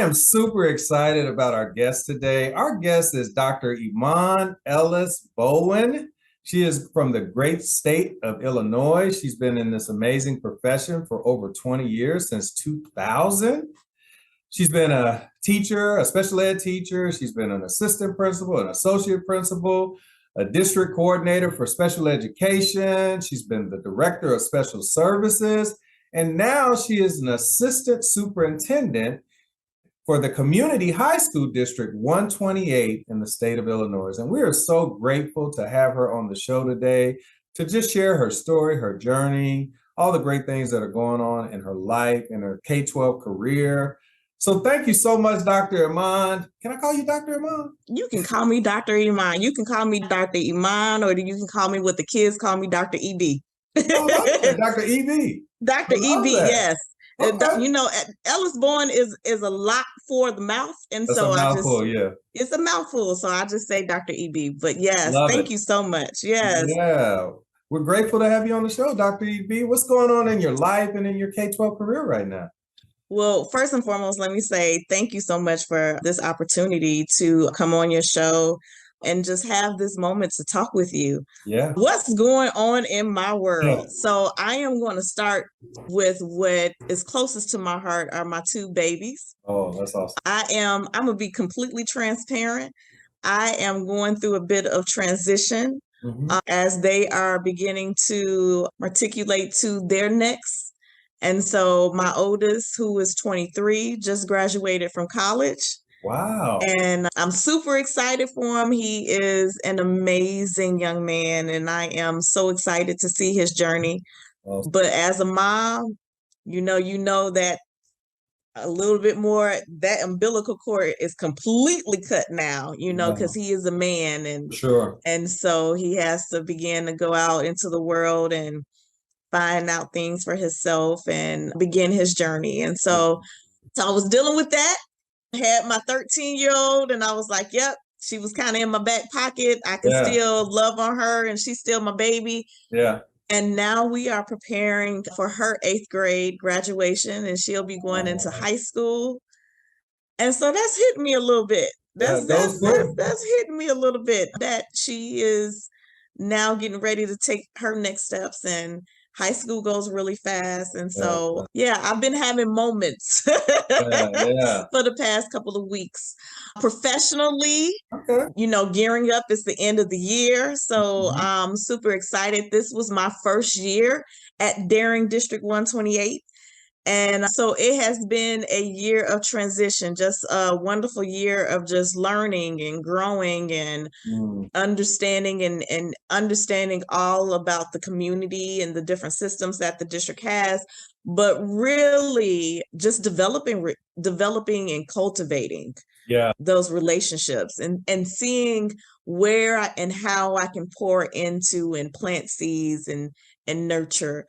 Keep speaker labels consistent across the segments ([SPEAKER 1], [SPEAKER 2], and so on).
[SPEAKER 1] am super excited about our guest today. Our guest is Dr. Iman Ellis Bowen. She is from the great state of Illinois. She's been in this amazing profession for over 20 years, since 2000. She's been a teacher, a special ed teacher. She's been an assistant principal, an associate principal, a district coordinator for special education. She's been the director of special services. And now she is an assistant superintendent for the Community High School District 128 in the state of Illinois. And we are so grateful to have her on the show today to just share her story, her journey, all the great things that are going on in her life and her K-12 career. So thank you so much, Dr. Iman. Can I call you Dr. Iman?
[SPEAKER 2] You can call me Dr. Iman. You can call me Dr. Iman, or you can call me what the kids call me, Dr. EB.
[SPEAKER 1] Oh, okay. Dr. EB.
[SPEAKER 2] Dr. EB, yes.
[SPEAKER 1] Okay.
[SPEAKER 2] You know, Ellis Bowen is a lot for the mouth, and
[SPEAKER 1] That's
[SPEAKER 2] so
[SPEAKER 1] a mouthful, yeah.
[SPEAKER 2] It's a mouthful, so I just say Dr. EB. But yes,
[SPEAKER 1] Love
[SPEAKER 2] thank
[SPEAKER 1] it.
[SPEAKER 2] you so much. Yes.
[SPEAKER 1] Yeah, we're grateful to have you on the show, Dr. EB. What's going on in your life and in your K-12 career right now?
[SPEAKER 2] Well, first and foremost, let me say thank you so much for this opportunity to come on your show and just have this moment to talk with you.
[SPEAKER 1] Yeah.
[SPEAKER 2] What's going on in my world?
[SPEAKER 1] Yeah.
[SPEAKER 2] So I am going to start with what is closest to my heart are my two babies.
[SPEAKER 1] Oh, that's awesome.
[SPEAKER 2] I'm going to be completely transparent. I am going through a bit of transition as they are beginning to articulate to their next. And so my oldest, who is 23, just graduated from college.
[SPEAKER 1] Wow.
[SPEAKER 2] And I'm super excited for him. He is an amazing young man, and I am so excited to see his journey.
[SPEAKER 1] Awesome.
[SPEAKER 2] But as a mom, you know that a little bit more, that umbilical cord is completely cut now, because he is a man. And
[SPEAKER 1] sure.
[SPEAKER 2] And so he has to begin to go out into the world and find out things for himself and begin his journey. And so I was dealing with that. I had my 13-year-old, and I was like, yep, she was kind of in my back pocket. I can still love on her, and she's still my baby.
[SPEAKER 1] Yeah.
[SPEAKER 2] And now we are preparing for her 8th grade graduation, and she'll be going into high school. And so that's hit me a little bit. That's hitting me a little bit, that she is now getting ready to take her next steps, and high school goes really fast. And so, I've been having moments for the past couple of weeks. Professionally, gearing up, it's the end of the year. So I'm super excited. This was my first year at Daring District 128. And so it has been a year of transition, just a wonderful year of just learning and growing and understanding and understanding all about the community and the different systems that the district has, but really just developing and cultivating those relationships and seeing where and how I can pour into and plant seeds and nurture.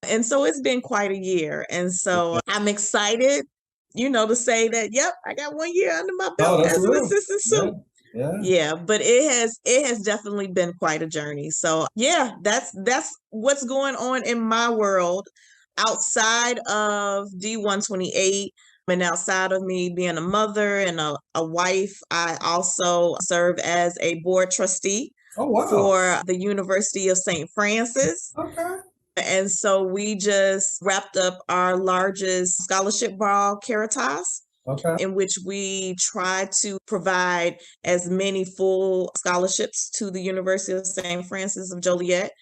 [SPEAKER 2] And so it's been quite a year. And so I'm excited, to say that, yep, I got 1 year under my belt as an assistant soup. Yeah, but it has definitely been quite a journey. So that's what's going on in my world outside of D128 and outside of me being a mother and a wife. I also serve as a board trustee for the University of St. Francis.
[SPEAKER 1] Okay.
[SPEAKER 2] And so we just wrapped up our largest scholarship ball, Caritas, in which we try to provide as many full scholarships to the University of St. Francis of Joliet,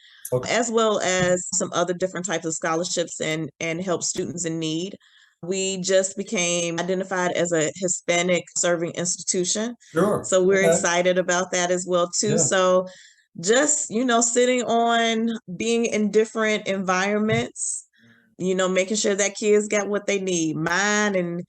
[SPEAKER 2] as well as some other different types of scholarships and help students in need. We just became identified as a Hispanic serving institution.
[SPEAKER 1] Sure.
[SPEAKER 2] So we're excited about that as well, too.
[SPEAKER 1] Yeah.
[SPEAKER 2] So just, sitting on being in different environments, making sure that kids got what they need, mine and,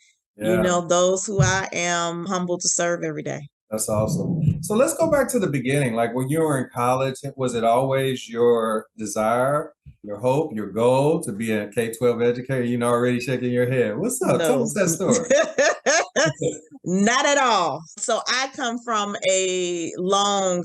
[SPEAKER 2] those who I am humbled to serve every day.
[SPEAKER 1] That's awesome. So let's go back to the beginning. Like when you were in college, was it always your desire, your hope, your goal to be a K-12 educator? Already shaking your head. What's up?
[SPEAKER 2] No.
[SPEAKER 1] Tell us that story.
[SPEAKER 2] Not at all. So I come from a long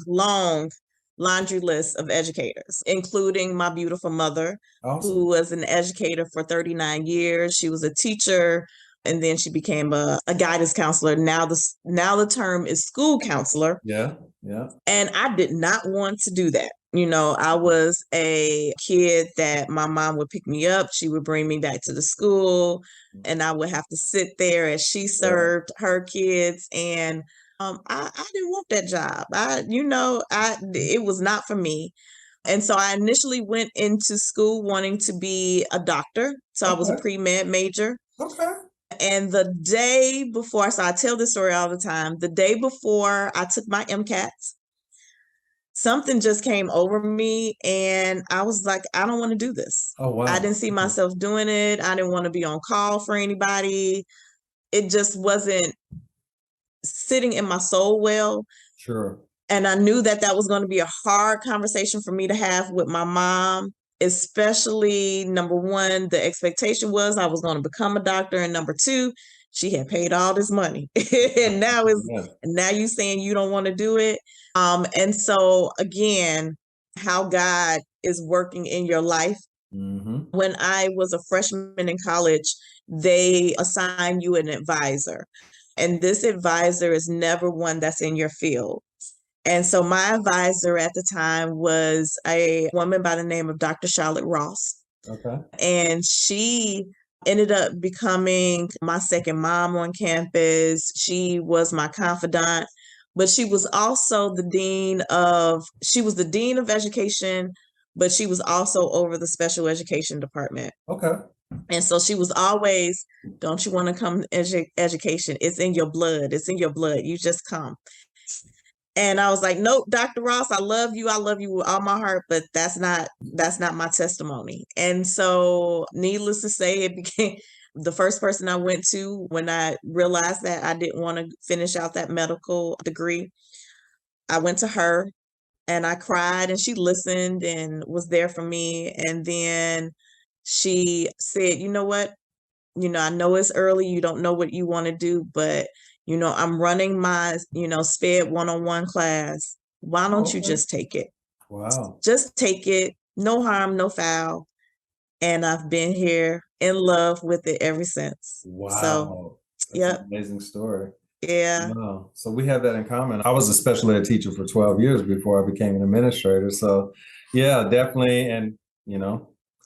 [SPEAKER 2] laundry list of educators, including my beautiful mother, who was an educator for 39 years. She was a teacher And then she became a guidance counselor. Now the term is school counselor.
[SPEAKER 1] Yeah, yeah.
[SPEAKER 2] And I did not want to do that. I was a kid that my mom would pick me up. She would bring me back to the school, and I would have to sit there as she served her kids. And I didn't want that job. It was not for me. And so I initially went into school wanting to be a doctor. So I was a pre-med major.
[SPEAKER 1] Okay.
[SPEAKER 2] And the day before, so I tell this story all the time, the day before I took my MCATs, something just came over me and I was like, I don't want to do this.
[SPEAKER 1] Oh, wow.
[SPEAKER 2] I didn't see myself doing it. I didn't want to be on call for anybody. It just wasn't sitting in my soul well.
[SPEAKER 1] Sure.
[SPEAKER 2] And I knew that was going to be a hard conversation for me to have with my mom, especially number one, the expectation was I was going to become a doctor. And number two, she had paid all this money. And now you saying you don't want to do it. And so again, how God is working in your life. Mm-hmm. When I was a freshman in college, they assign you an advisor. And this advisor is never one that's in your field. And so my advisor at the time was a woman by the name of Dr. Charlotte Ross.
[SPEAKER 1] Okay.
[SPEAKER 2] And she ended up becoming my second mom on campus. She was my confidant, but she was also the dean of education, but she was also over the special education department.
[SPEAKER 1] Okay.
[SPEAKER 2] And so she was always, don't you want to come education? It's in your blood. It's in your blood. You just come. And I was like, nope, Dr. Ross, I love you. I love you with all my heart, but that's not my testimony. And so needless to say, it became the first person I went to when I realized that I didn't want to finish out that medical degree. I went to her and I cried and she listened and was there for me. And then she said, you know what? I know it's early. You don't know what you want to do, but I'm running my, SPED one-on-one class. Why don't you just take it?
[SPEAKER 1] Wow.
[SPEAKER 2] Just take it. No harm, no foul. And I've been here in love with it ever since.
[SPEAKER 1] Wow.
[SPEAKER 2] So,
[SPEAKER 1] That's an amazing story.
[SPEAKER 2] Yeah.
[SPEAKER 1] Wow. So we have that in common. I was a special ed teacher for 12 years before I became an administrator. So yeah, definitely. And,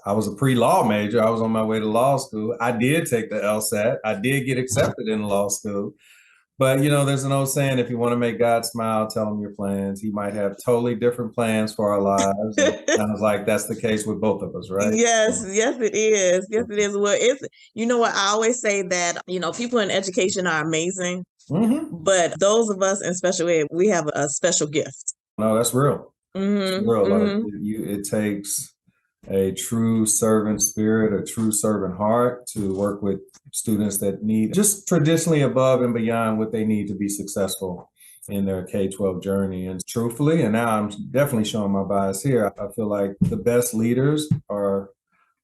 [SPEAKER 1] I was a pre-law major. I was on my way to law school. I did take the LSAT. I did get accepted in law school. But, there's an old saying, if you want to make God smile, tell him your plans. He might have totally different plans for our lives. Sounds like that's the case with both of us, right?
[SPEAKER 2] Yes, yes, it is. Yes, it is. Well, what I always say that, people in education are amazing, but those of us in special ed, we have a special gift.
[SPEAKER 1] No, that's real. It's real. It takes a true servant spirit, a true servant heart to work with students that need just traditionally above and beyond what they need to be successful in their K-12 journey. And truthfully, and now I'm definitely showing my bias here, I feel like the best leaders are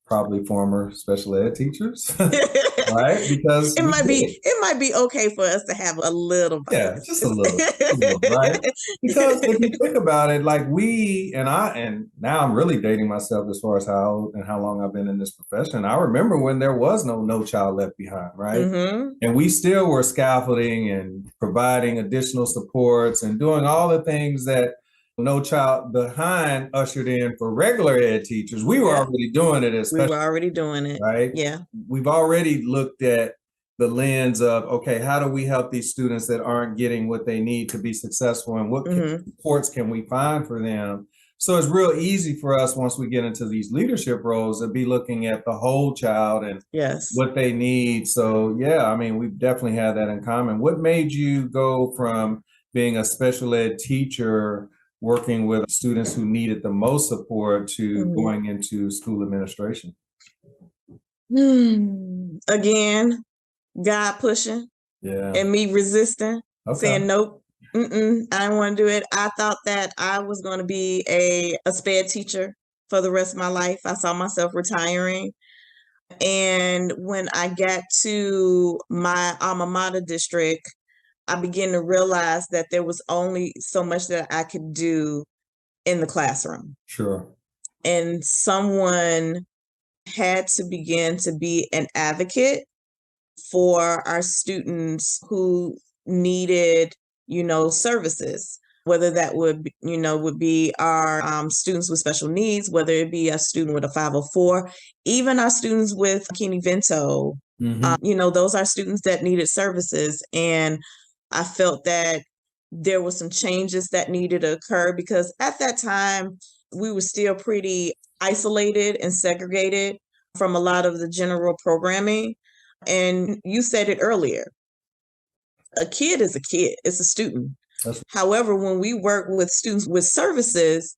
[SPEAKER 1] probably former special ed teachers, right? Because
[SPEAKER 2] it might be okay for us to have a little bias.
[SPEAKER 1] Yeah, just a little, right? Because if you think about it, like and now I'm really dating myself as far as how long I've been in this profession. I remember when there was no child left behind, right? Mm-hmm. And we still were scaffolding and providing additional supports and doing all the things that No Child Behind ushered in for regular ed teachers. We were already doing it. We were already doing it, right? Yeah. We've already looked at the lens of, okay, how do we help these students that aren't getting what they need to be successful, and what supports can we find for them? So it's real easy for us once we get into these leadership roles to be looking at the whole child and what they need. So yeah, we definitely have that in common. What made you go from being a special ed teacher working with students who needed the most support to going into school administration? Again, God pushing and me resisting, saying nope, I don't want to do it. I thought that I was going to be a SPED teacher for the rest of my life. I saw myself retiring. And when I got to my alma mater district, I began to realize that there was only so much that I could do in the classroom. Sure. And someone had to begin to be an advocate
[SPEAKER 2] for our students who needed, services, whether that would be our students with special needs, whether it be a student with a 504, even our students with Vento. Those are students that needed services. And I felt that there were some changes that needed to occur because at that time, we were still pretty isolated and segregated from a lot of the general programming. And you said it earlier, a kid is a kid, it's a student. However, when we work with students with services,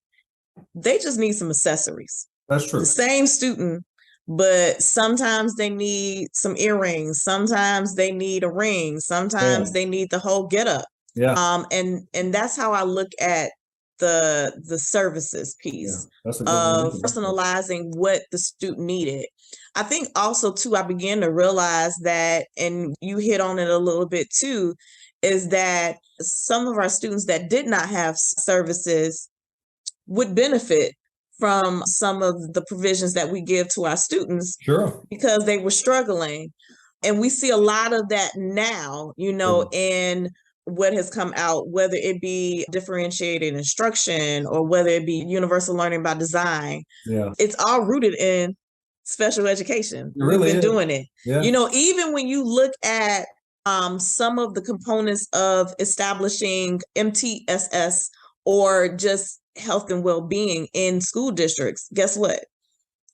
[SPEAKER 2] they just need some accessories.
[SPEAKER 1] That's true.
[SPEAKER 2] The same student, but sometimes they need some earrings, sometimes they need a ring, sometimes they need the whole getup.
[SPEAKER 1] Yeah.
[SPEAKER 2] And that's how I look at the services piece of personalizing what the student needed. I think also too, I began to realize that, and you hit on it a little bit too, is that some of our students that did not have services would benefit from some of the provisions that we give to our students.
[SPEAKER 1] Sure.
[SPEAKER 2] Because they were struggling. And we see a lot of that now, in what has come out, whether it be differentiated instruction or whether it be universal learning by design.
[SPEAKER 1] Yeah.
[SPEAKER 2] It's all rooted in special education.
[SPEAKER 1] It really
[SPEAKER 2] We've been
[SPEAKER 1] is.
[SPEAKER 2] doing it.
[SPEAKER 1] Yeah.
[SPEAKER 2] Even when you look at some of the components of establishing MTSS or just health and well-being in school districts, guess what?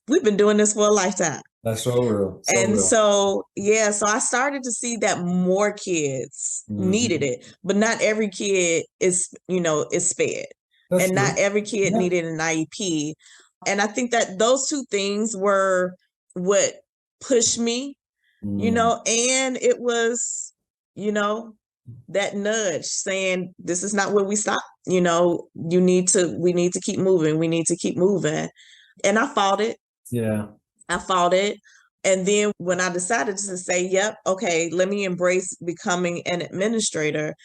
[SPEAKER 2] We've been doing this for a lifetime.
[SPEAKER 1] That's so real.
[SPEAKER 2] So I started to see that more kids needed it, but not every kid is sped.
[SPEAKER 1] That's
[SPEAKER 2] and
[SPEAKER 1] true.
[SPEAKER 2] Not every kid needed an IEP. And I think that those two things were what pushed me, and it was, that nudge saying, this is not where we stop. We need to keep moving. We need to keep moving. And I fought it.
[SPEAKER 1] Yeah.
[SPEAKER 2] I fought it. And then when I decided to say, yep, okay, let me embrace becoming an administrator,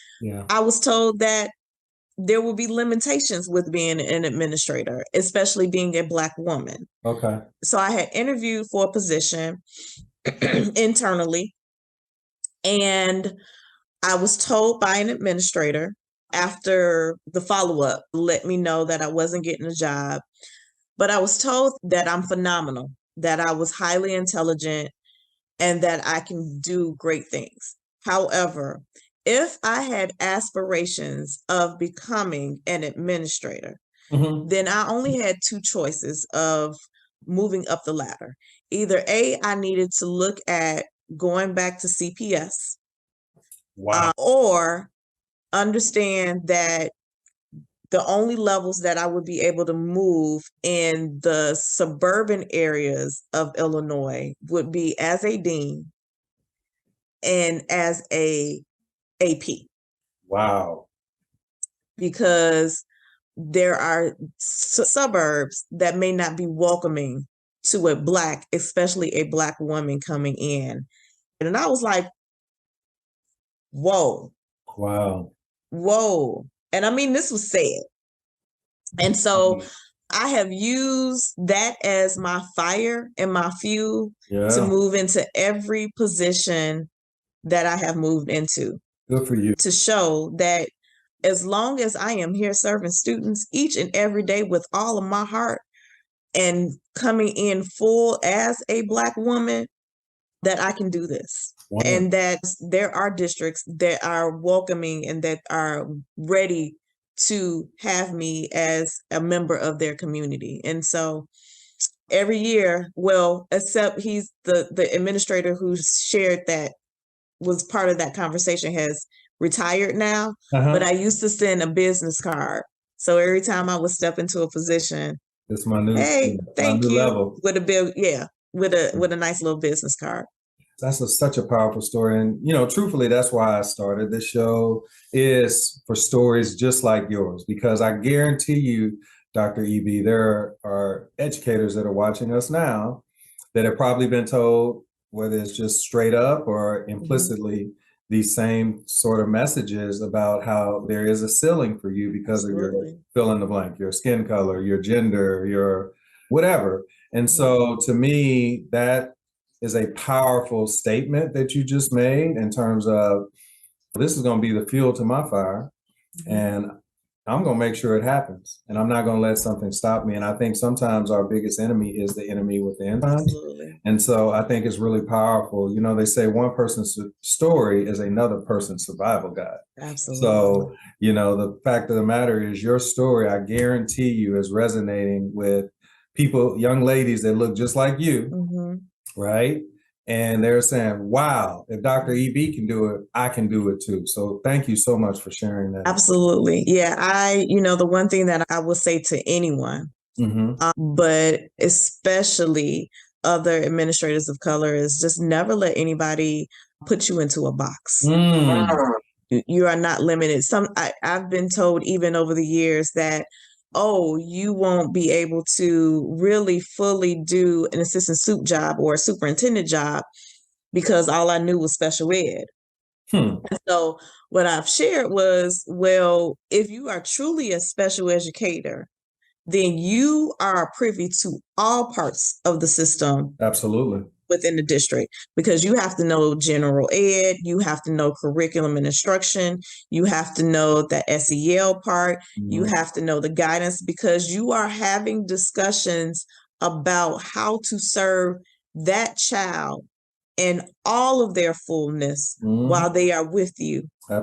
[SPEAKER 2] I was told that there will be limitations with being an administrator, especially being a Black woman.
[SPEAKER 1] Okay.
[SPEAKER 2] So I had interviewed for a position internally, and I was told by an administrator after the follow-up let me know that I wasn't getting a job. But I was told that I'm phenomenal, that I was highly intelligent, and that I can do great things. However, if I had aspirations of becoming an administrator, then I only had two choices of moving up the ladder. Either A, I needed to look at going back to CPS, or understand that the only levels that I would be able to move in the suburban areas of Illinois would be as a dean and as a AP.
[SPEAKER 1] Wow.
[SPEAKER 2] Because there are suburbs that may not be welcoming to a Black, especially a Black woman coming in. And I was like, whoa.
[SPEAKER 1] Wow.
[SPEAKER 2] Whoa. And I mean, this was said. And so I have used that as my fire and my fuel to move into every position that I have moved into.
[SPEAKER 1] Good for you.
[SPEAKER 2] To show that as long as I am here serving students each and every day with all of my heart and coming in full as a Black woman, that I can do this. Wow. And that there are districts that are welcoming and that are ready to have me as a member of their community. And so every year, well, except he's the administrator who shared that was part of that conversation has retired now, but I used to send a business card. So every time I would step into a position,
[SPEAKER 1] it's my new,
[SPEAKER 2] hey, thank you,
[SPEAKER 1] level.
[SPEAKER 2] With a bill, with a nice little business card.
[SPEAKER 1] That's such a powerful story. And, truthfully, that's why I started this show, is for stories just like yours, because I guarantee you, Dr. EB, there are educators that are watching us now that have probably been told, whether it's just straight up or implicitly, these same sort of messages about how there is a ceiling for you because of your fill in the blank, your skin color, your gender, your whatever. And so to me, that is a powerful statement that you just made in terms of this is going to be the fuel to my fire. And I'm going to make sure it happens. And I'm not going to let something stop me. And I think sometimes our biggest enemy is the enemy within.
[SPEAKER 2] Absolutely.
[SPEAKER 1] And so I think it's really powerful. You know, they say one person's story is another person's survival guide.
[SPEAKER 2] Absolutely.
[SPEAKER 1] So, you know, the fact of the matter is your story, I guarantee you, is resonating with people, young ladies that look just like you, right? And they're saying, wow, if Dr. EB can do it, I can do it too. So thank you so much for sharing that.
[SPEAKER 2] Absolutely. Yeah, the one thing that I will say to anyone, but especially other administrators of color, is just never let anybody put you into a box. You are not limited. I've been told even over the years that, oh, you won't be able to really fully do an assistant sup job or a superintendent job because all I knew was special ed. And so what I've shared was, well, if you are truly a special educator, then you are privy to all parts of the system.
[SPEAKER 1] Absolutely.
[SPEAKER 2] Within the district, because you have to know general ed, you have to know curriculum and instruction, you have to know that SEL part, you have to know the guidance, because you are having discussions about how to serve that child in all of their fullness while they are with you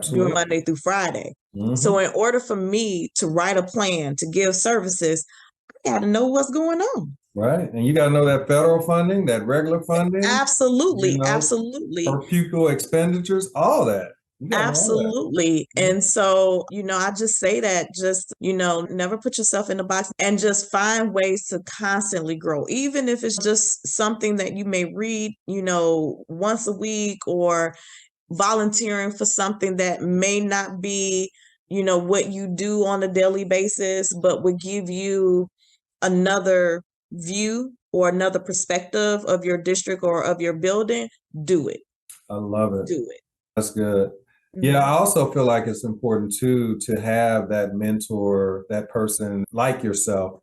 [SPEAKER 2] during Monday through Friday. So in order for me to write a plan to give services, I got to know what's going on.
[SPEAKER 1] Right. And you got to know that federal funding, that regular funding.
[SPEAKER 2] Absolutely. Absolutely.
[SPEAKER 1] For pupil expenditures, all that.
[SPEAKER 2] Absolutely. And so, I just say that never put yourself in a box and just find ways to constantly grow, even if it's just something that you may read, once a week, or volunteering for something that may not be, what you do on a daily basis, but would give you another view or another perspective of your district or of your building. Do it.
[SPEAKER 1] I love it.
[SPEAKER 2] Do it.
[SPEAKER 1] That's good. Yeah, I also feel like it's important too to have that mentor, that person like yourself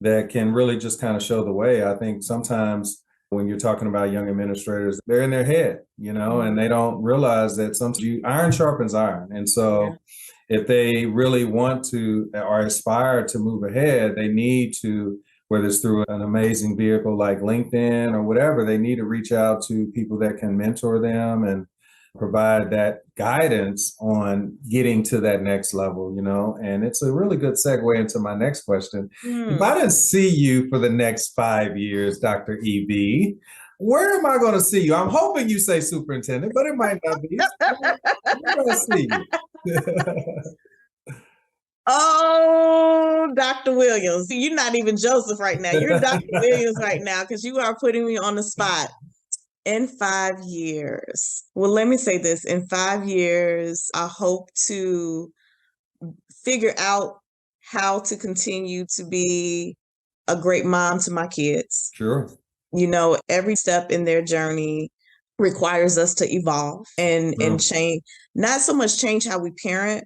[SPEAKER 1] that can really just kind of show the way. I think sometimes when you're talking about young administrators, they're in their head, and they don't realize that sometimes iron sharpens iron. And so if they really want to or aspire to move ahead, they need to, whether it's through an amazing vehicle like LinkedIn or whatever, they need to reach out to people that can mentor them and provide that guidance on getting to that next level, and it's a really good segue into my next question. If I didn't see you for the next 5 years, Dr. EB, where am I going to see you? I'm hoping you say superintendent, but it might not be. Where do I see you?
[SPEAKER 2] Oh, Dr. Williams, you're not even Joseph right now. You're Dr. Williams right now, because you are putting me on the spot. In 5 years, well, let me say this. In 5 years, I hope to figure out how to continue to be a great mom to my kids.
[SPEAKER 1] Sure.
[SPEAKER 2] Every step in their journey requires us to evolve and change, not so much change how we parent,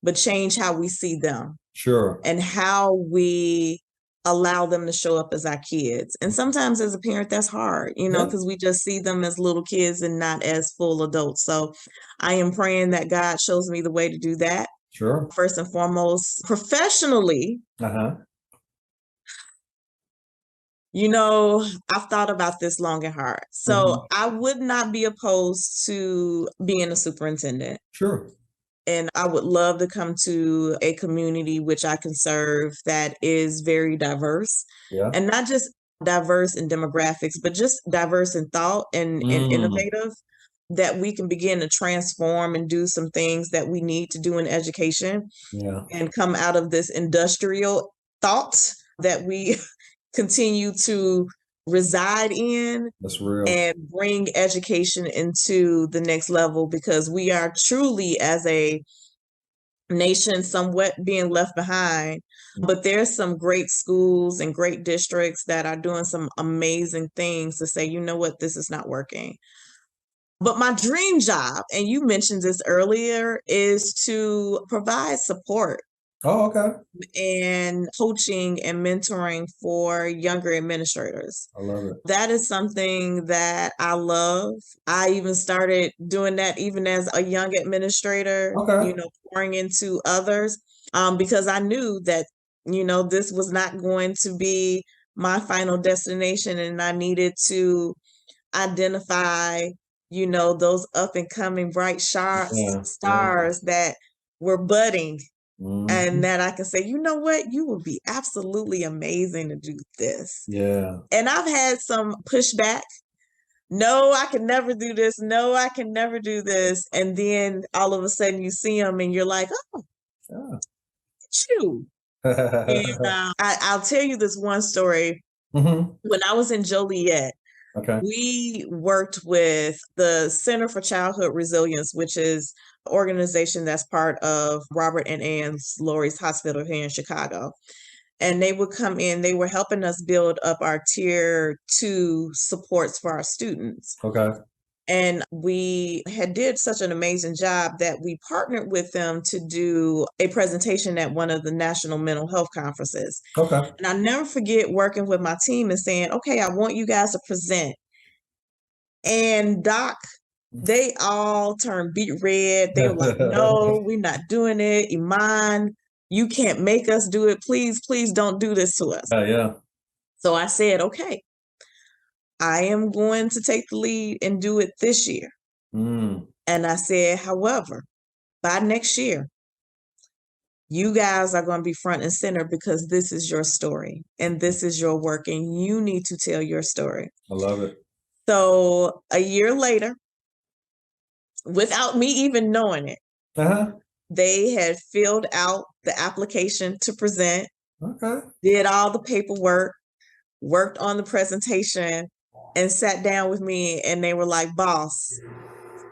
[SPEAKER 2] but change how we see them.
[SPEAKER 1] Sure.
[SPEAKER 2] And how we allow them to show up as our kids. And sometimes as a parent, that's hard, because we just see them as little kids and not as full adults. So I am praying that God shows me the way to do that.
[SPEAKER 1] Sure.
[SPEAKER 2] First and foremost, professionally, I've thought about this long and hard. So I would not be opposed to being a superintendent.
[SPEAKER 1] Sure.
[SPEAKER 2] And I would love to come to a community which I can serve that is very diverse, and not just diverse in demographics, but just diverse in thought and innovative, that we can begin to transform and do some things that we need to do in education and come out of this industrial thought that we continue to reside in.
[SPEAKER 1] That's real.
[SPEAKER 2] And bring education into the next level, because we are truly, as a nation, somewhat being left behind. But there's some great schools and great districts that are doing some amazing things to say, you know what, this is not working. But my dream job, and you mentioned this earlier, is to provide support
[SPEAKER 1] Oh, okay.
[SPEAKER 2] and coaching and mentoring for younger administrators.
[SPEAKER 1] I love it.
[SPEAKER 2] That is something that I love. I even started doing that even as a young administrator,
[SPEAKER 1] Okay.
[SPEAKER 2] pouring into others, because I knew that, this was not going to be my final destination, and I needed to identify, those up and coming bright
[SPEAKER 1] Yeah. Yeah.
[SPEAKER 2] stars that were budding, and
[SPEAKER 1] Mhm.
[SPEAKER 2] that I can say, you know what, you would be absolutely amazing to do this.
[SPEAKER 1] Yeah.
[SPEAKER 2] And I've had some pushback. No, I can never do this. No, I can never do this. And then all of a sudden you see them and you're like, oh,
[SPEAKER 1] Yeah.
[SPEAKER 2] shoot. And I'll tell you this one story.
[SPEAKER 1] Mhm.
[SPEAKER 2] When I was in Joliet,
[SPEAKER 1] Okay.
[SPEAKER 2] we worked with the Center for Childhood Resilience, which is an organization that's part of Robert and Ann Lurie's Hospital here in Chicago. And they would come in, they were helping us build up our tier 2 supports for our students.
[SPEAKER 1] Okay.
[SPEAKER 2] And we had did such an amazing job that we partnered with them to do a presentation at one of the national mental health conferences.
[SPEAKER 1] Okay.
[SPEAKER 2] And I never forget working with my team and saying, okay, I want you guys to present. And Doc, they all turned beet red. They were like, no, we're not doing it. Iman, you can't make us do it. Please, please don't do this to us.
[SPEAKER 1] Yeah.
[SPEAKER 2] So I said, okay, I am going to take the lead and do it this year.
[SPEAKER 1] Mm.
[SPEAKER 2] And I said, however, by next year, you guys are going to be front and center because this is your story and this is your work and you need to tell your story.
[SPEAKER 1] I love it.
[SPEAKER 2] So a year later, without me even knowing it, they had filled out the application to present, did all the paperwork, worked on the presentation, and sat down with me, and they were like, boss,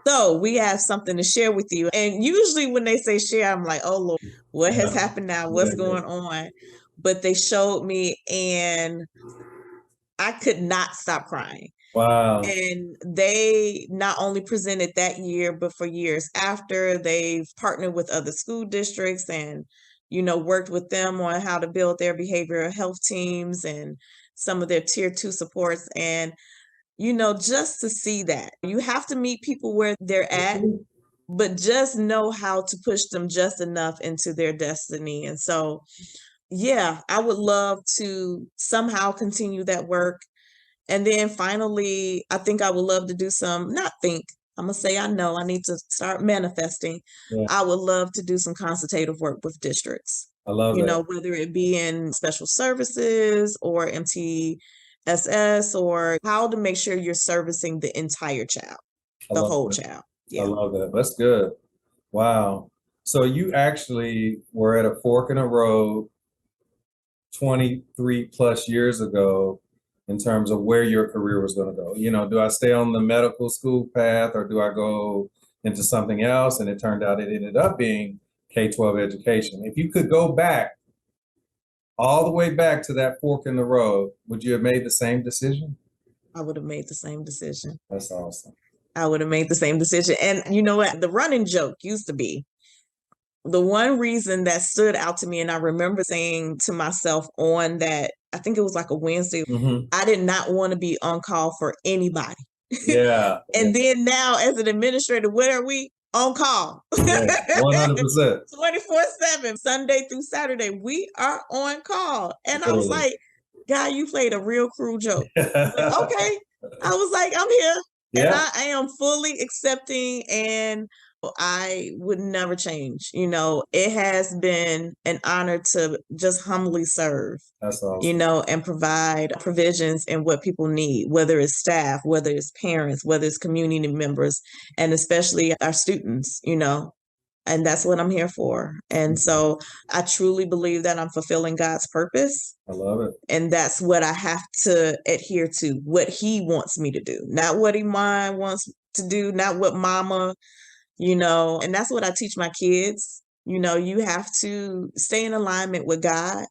[SPEAKER 2] so we have something to share with you. And usually when they say share, I'm like, oh Lord, what has happened now? What's going on? But they showed me and I could not stop crying.
[SPEAKER 1] Wow.
[SPEAKER 2] And they not only presented that year, but for years after, they've partnered with other school districts and, worked with them on how to build their behavioral health teams and some of their tier 2 supports. And, just to see that you have to meet people where they're at, but just know how to push them just enough into their destiny. And so, yeah, I would love to somehow continue that work. And then finally, I think I would love to do I'm going to say I know I need to start manifesting.
[SPEAKER 1] Yeah.
[SPEAKER 2] I would love to do some consultative work with districts.
[SPEAKER 1] I love that.
[SPEAKER 2] Whether it be in special services or MTSS, or how to make sure you're servicing the entire child, the whole child.
[SPEAKER 1] Yeah. I love that. That's good. Wow. So you actually were at a fork in the road 23 plus years ago in terms of where your career was going to go. Do I stay on the medical school path or do I go into something else? And it turned out it ended up being K-12 education. If you could go back, all the way back to that fork in the road, would you have made the same decision?
[SPEAKER 2] I would have made the same decision.
[SPEAKER 1] That's awesome.
[SPEAKER 2] I would have made the same decision. And you know what? The running joke used to be, the one reason that stood out to me, and I remember saying to myself on that, I think it was like a Wednesday, I did not want to be on call for anybody.
[SPEAKER 1] Yeah.
[SPEAKER 2] And then now as an administrator, what are we? On call.
[SPEAKER 1] 100%.
[SPEAKER 2] 24/7, Sunday through Saturday, we are on call. And I was like, God, you played a real cruel joke. Like, okay. I was like, I'm here. Yeah. And I am fully accepting, and I would never change. It has been an honor to just humbly serve.
[SPEAKER 1] That's awesome.
[SPEAKER 2] And provide provisions in what people need, whether it's staff, whether it's parents, whether it's community members, and especially our students, and that's what I'm here for. And so I truly believe that I'm fulfilling God's purpose.
[SPEAKER 1] I love it.
[SPEAKER 2] And that's what I have to adhere to, what he wants me to do, not what Iman wants to do, not what mama, and that's what I teach my kids. You have to stay in alignment with God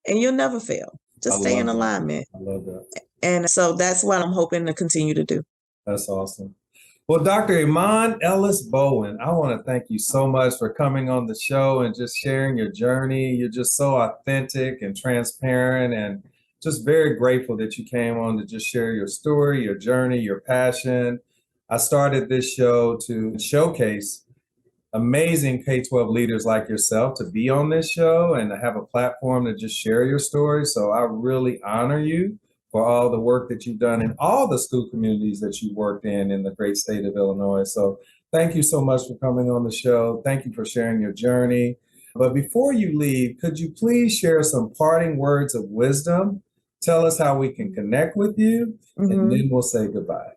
[SPEAKER 2] and you'll never fail. Just stay in alignment.
[SPEAKER 1] I love that.
[SPEAKER 2] And so that's what I'm hoping to continue to do.
[SPEAKER 1] That's awesome. Well, Dr. Iman Ellis Bowen, I want to thank you so much for coming on the show and just sharing your journey. You're just so authentic and transparent, and just very grateful that you came on to just share your story, your journey, your passion. I started this show to showcase amazing K-12 leaders like yourself to be on this show and to have a platform to just share your story. So I really honor you for all the work that you've done in all the school communities that you worked in the great state of Illinois. So thank you so much for coming on the show. Thank you for sharing your journey. But before you leave, could you please share some parting words of wisdom? Tell us how we can connect with you, and then we'll say goodbye.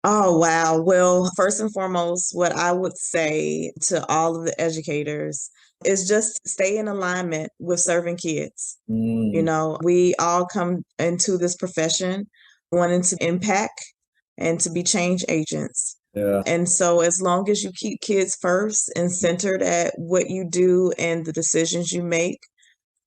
[SPEAKER 2] Oh, wow. Well, first and foremost, what I would say to all of the educators is just stay in alignment with serving kids. You know, we all come into this profession wanting to impact and to be change agents.
[SPEAKER 1] Yeah.
[SPEAKER 2] And so as long as you keep kids first and centered at what you do and the decisions you make,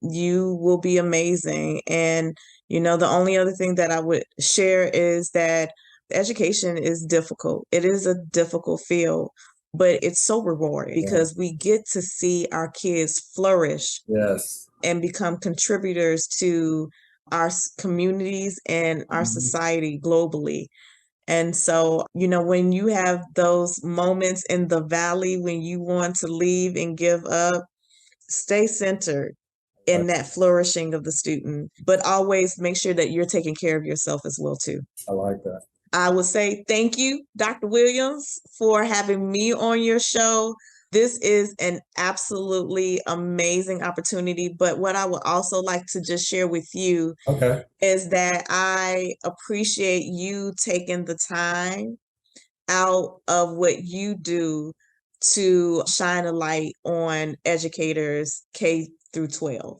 [SPEAKER 2] you will be amazing. And, you know, the only other thing that I would share is that education is difficult. It is a difficult field, but it's so rewarding because we get to see our kids flourish and become contributors to our communities and our society globally. And so, you know, when you have those moments in the valley when you want to leave and give up, stay centered in that flourishing of the student, but always make sure that you're taking care of yourself as well, too.
[SPEAKER 1] I like that.
[SPEAKER 2] I would say thank you, Dr. Williams, for having me on your show. This is an absolutely amazing opportunity. But what I would also like to just share with you is that I appreciate you taking the time out of what you do to shine a light on educators K through 12.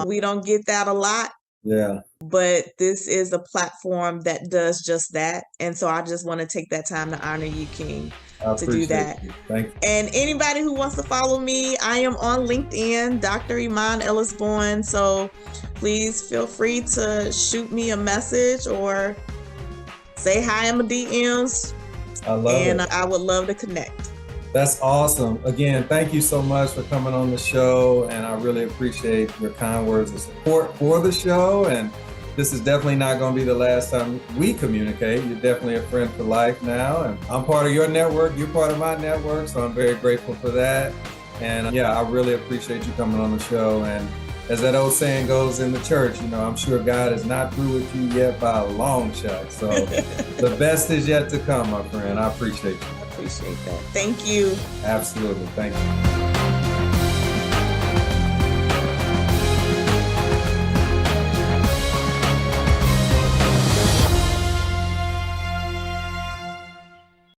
[SPEAKER 2] We don't get that a lot.
[SPEAKER 1] Yeah.
[SPEAKER 2] But this is a platform that does just that. And so I just want to take that time to honor you, King, to do that.
[SPEAKER 1] Thank you.
[SPEAKER 2] And anybody who wants to follow me, I am on LinkedIn, Dr. Iman Ellis Bowen. So please feel free to shoot me a message or say hi in my DMs.
[SPEAKER 1] I love it.
[SPEAKER 2] And I would love to connect.
[SPEAKER 1] That's awesome. Again, thank you so much for coming on the show, and I really appreciate your kind words of support for the show. And this is definitely not going to be the last time we communicate. You're definitely a friend for life now, and I'm part of your network. You're part of my network, so I'm very grateful for that. And yeah, I really appreciate you coming on the show. And as that old saying goes in the church, you know, I'm sure God is not through with you yet by a long shot. So the best is yet to come, my friend. I appreciate you.
[SPEAKER 2] Appreciate that. Thank you.
[SPEAKER 1] Absolutely. Thank you.